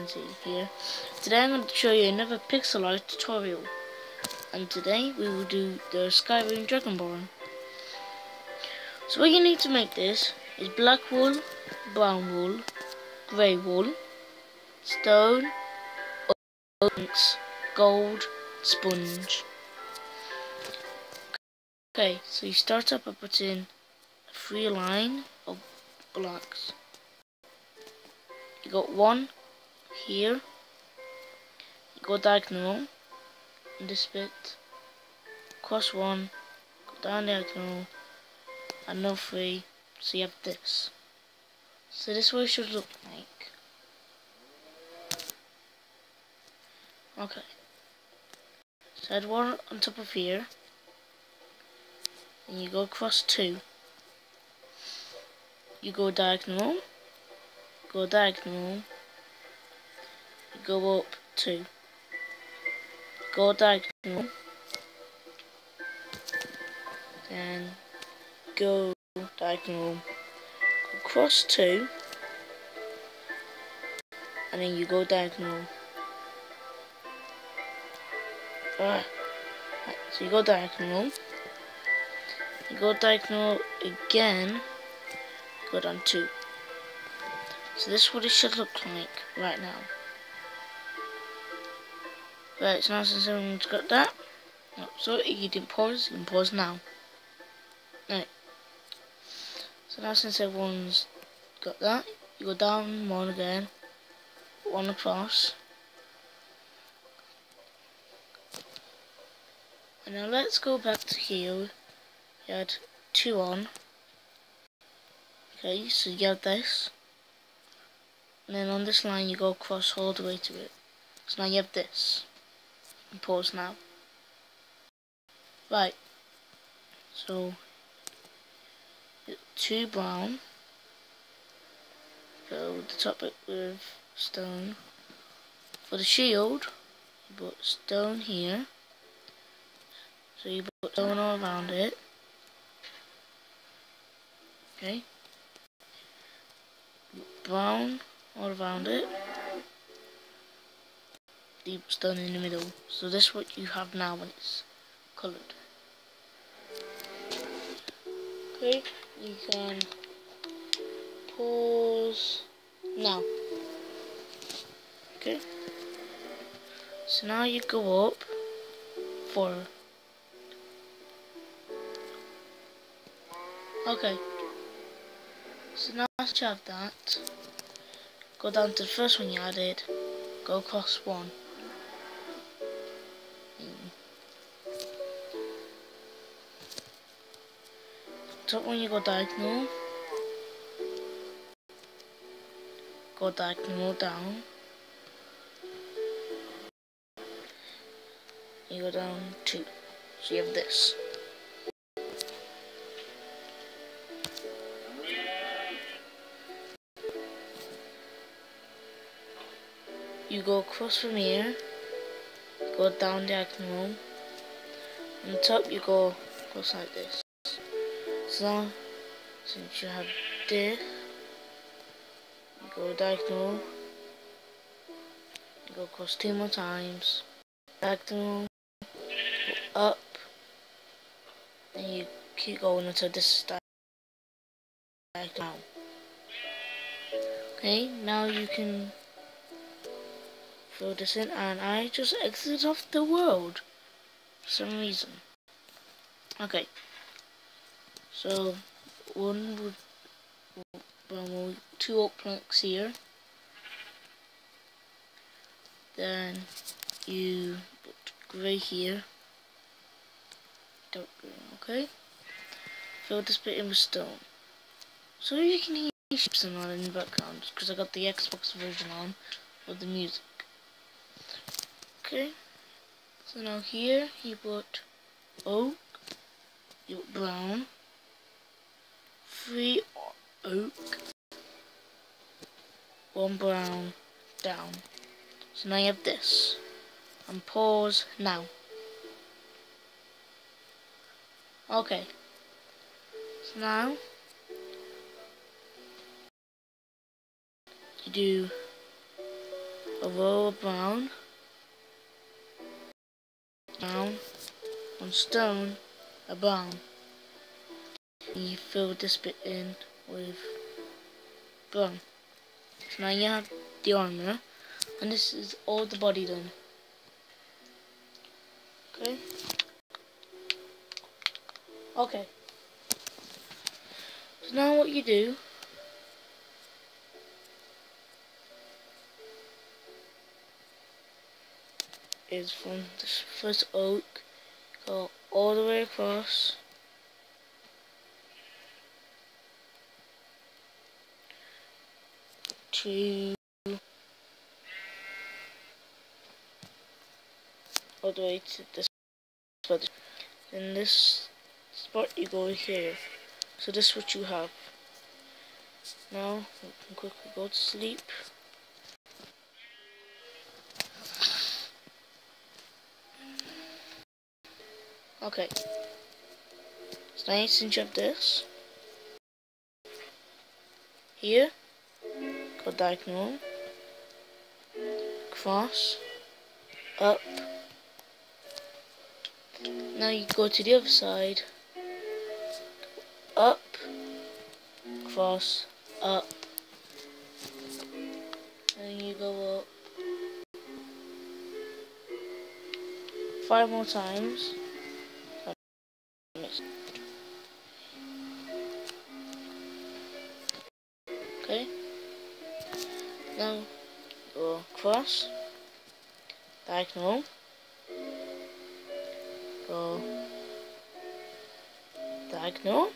see here. Today I'm going to show you another pixel art tutorial, and today we will do the Skyrim Dragonborn. So what you need to make this is black wool, brown wool, grey wool, stone, inks, gold, sponge. Okay, so you start up by putting a 3 line of blocks. You got one here, you go diagonal in this bit, cross one, go down diagonal, another 3, so you have this. So this is what it should look like. Okay, so add one on top of here, and you go across 2. You go diagonal, you go up 2, go diagonal, then go diagonal, go across 2, and then you go diagonal. Right, so you go diagonal again, go down 2. So this is what it should look like right now. Right, so now since everyone's got that, so you didn't pause, you can pause now. Right, so now since everyone's got that, you go down 1 again, 1 across. And now let's go back to here. You add 2 on. Okay, so you have this. And then on this line you go across all the way to it. So now you have this. And pause now. Right. So 2 brown. Fill the top bit with stone. For the shield, you put stone here. So you put stone all around it. Okay. Brown all around it. Deep stone in the middle. So this is what you have now when it's coloured. Okay, you can pause now. Okay. So now you go up 4. Okay. So now that you have that, go down to the first one you added, go across 1. Top one you go diagonal down, you go down 2, so you have this. You go across from here, go down diagonal, on the top you go across like this. So now, since you have this, you go diagonal, you go across 2 more times, diagonal, go up, and you keep going until this is diagonal. Okay, now you can fill this in, and I just exited off the world for some reason. Okay, so 2 oak planks here, then you put grey here, dark green. Okay, fill this bit in with stone, so you can hear ships and all in the background because I got the Xbox version on with the music. Okay, so now here you put oak, you put brown, 3 oak, 1 brown, down. So now you have this. And pause now. Okay. So now you do a row of brown, brown, on stone, a brown. And you fill this bit in with brown. So now you have the armor, and this is all the body done. Okay. Okay. So now what you do is from this first oak, go all the way across to all the way to this spot. In this spot you go here. So this is what you have. Now we can quickly go to sleep. Okay. So now since you have this here, go diagonal, cross, up. Now you go to the other side, up, cross, up, and you go up 5 more times. Okay. Now go cross, diagonal, go diagonal,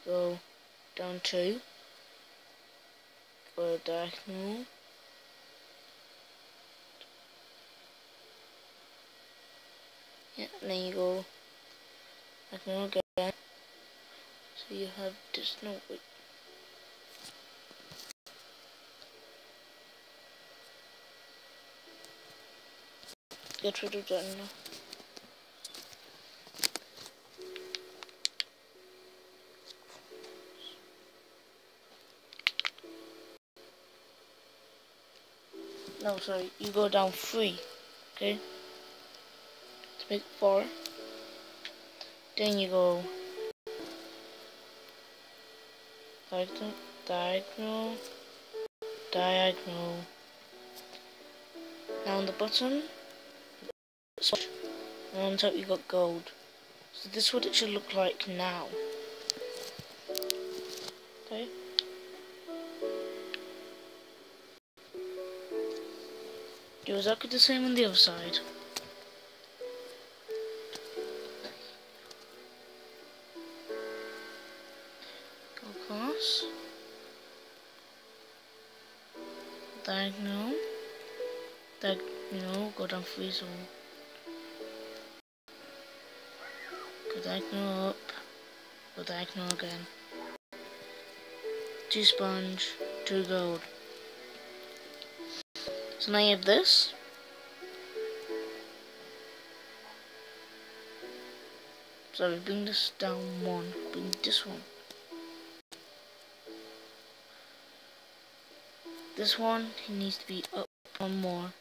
go down 2, go diagonal, yeah, and then you go diagonal again, so you have this, no wait. Get rid of that now. No, sorry, you go down 3, okay? To make 4. Then you go diagonal, diagonal, diagonal. Now on the bottom, and on top you got gold. So this is what it should look like now. Okay. Do exactly the same on the other side. Go across. Diagonal. Diagonal. Go down 3 so. Go diagonal up. Go diagonal again. 2 sponge. 2 gold. So now you have this. Sorry, bring this down 1. Bring this one. This one needs to be up 1 more.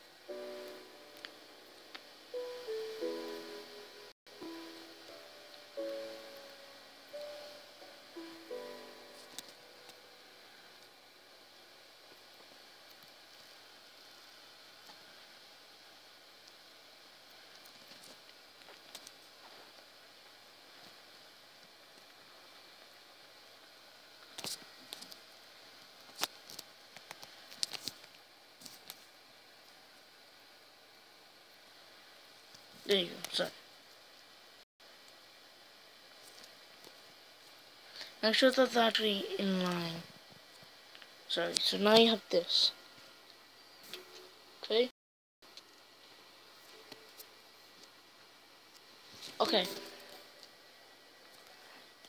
There you go, so. Make sure that's actually in line. Sorry, so now you have this. Okay? Okay.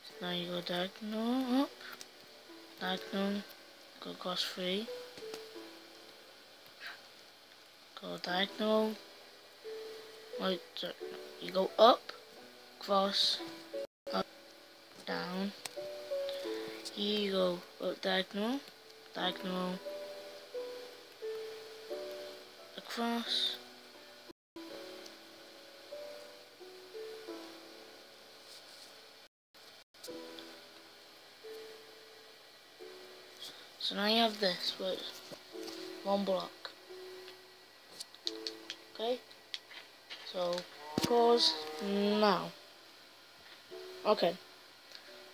So now you go diagonal up, diagonal, go across 3. Go diagonal. Wait, sorry, no. You go up, cross, up, down. Here you go. Diagonal, diagonal, across. So now you have this, but one block. Okay? So pause now. Okay.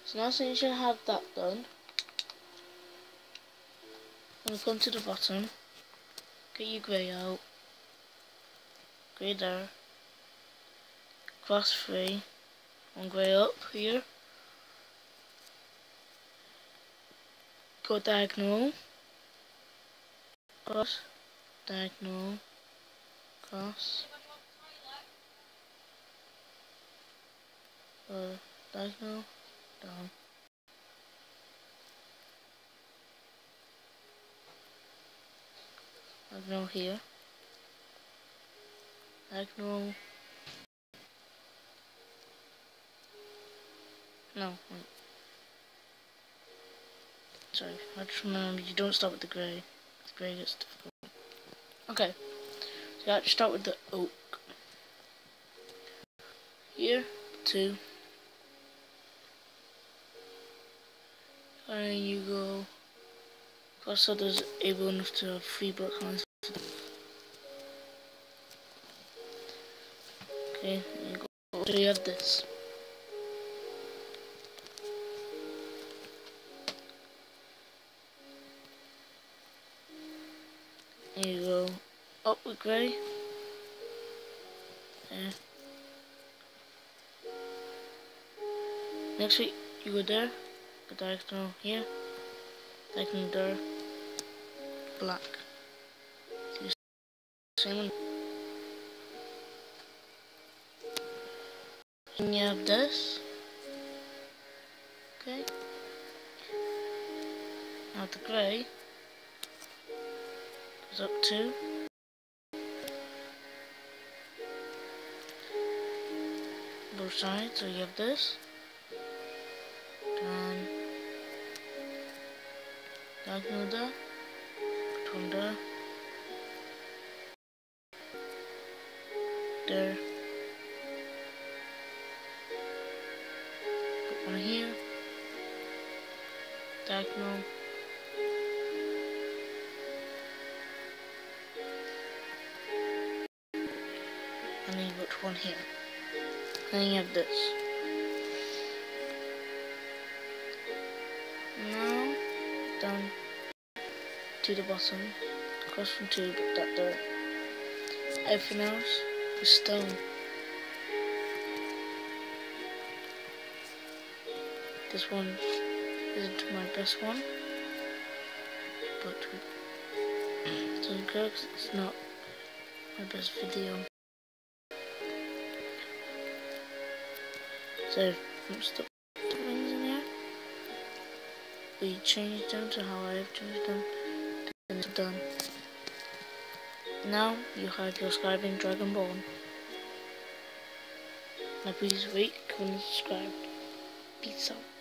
So now since you have that done, I'm gonna come to the bottom, get your grey out, grey there, cross 3, one grey up here, go diagonal, cross, diagonal, cross, diagonal, down. Diagonal here, diagonal, no, wait. Sorry, I just remember you don't start with the grey. The grey gets difficult. Okay, so you have to start with the oak. Here, 2. And you go across so there's able enough to have 3 block lines. Okay, and you go. So you have this. And you go up with grey. There. Next week you go there, go diagonal here, diagonal there, black. So same one. And you have this. Okay. Now the grey goes up 2. Both sides, so you have this. And diagonal there, put one there, there, put one here, diagonal, and then you put one here. And then you have this. Now, down to the bottom, across from 2, put that there. Everything else is stone. This one isn't my best one, but it doesn't go because it's not my best video. So most of the things in here, we changed them to how I have changed them, and it's done. Now you have your Skybane Dragonborn. Now please rate, comment, subscribe. Peace out.